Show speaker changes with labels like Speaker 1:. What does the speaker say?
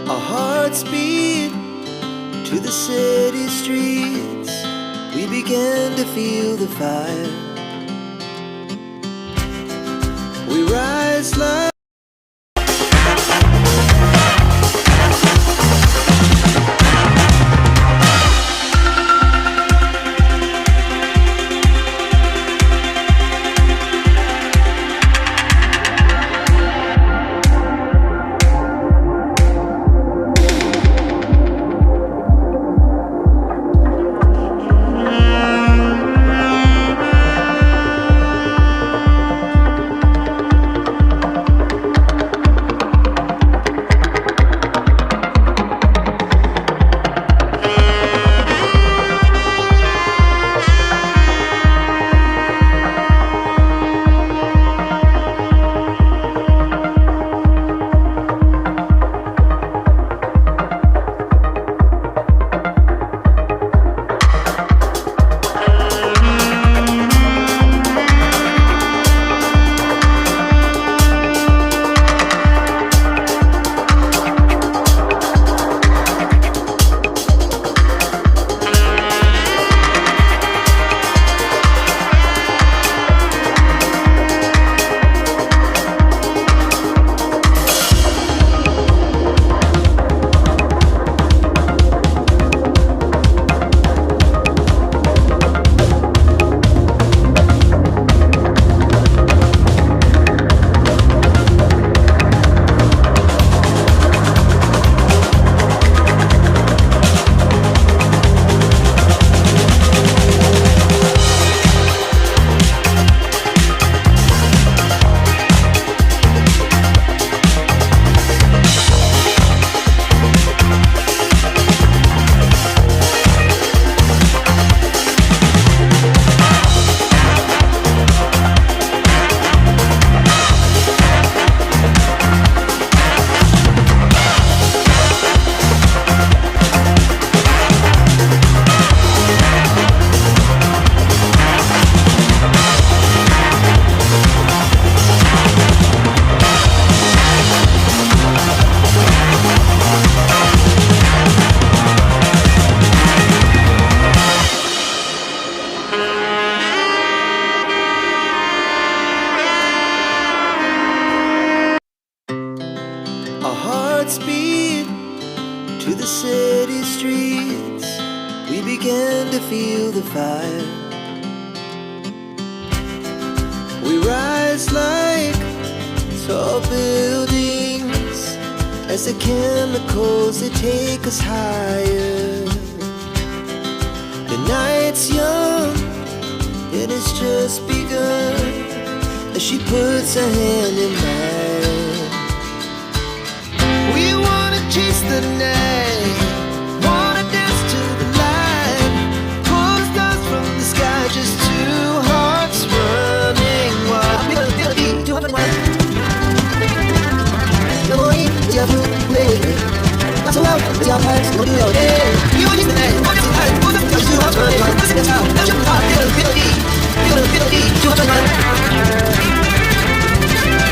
Speaker 1: Our hearts beat to the city streets. We began to feel the fire. We rise like speed to the city streets. We began to feel the fire. We rise like tall buildings as the chemicals they take us higher. The night's young, it has just begun as she puts her hand in mine. We wanna chase the night, wanna dance to the light, pull the stars from the sky, just two hearts running wild. We wanna feel the beat, 201. The boy, we are play. Not so loud, we are hearts, no do your day. You wanna chase the night, wanna dance to the light, pull the stars, two hearts running wild. Listen to the sound, now jump hard, feel the beat, 201.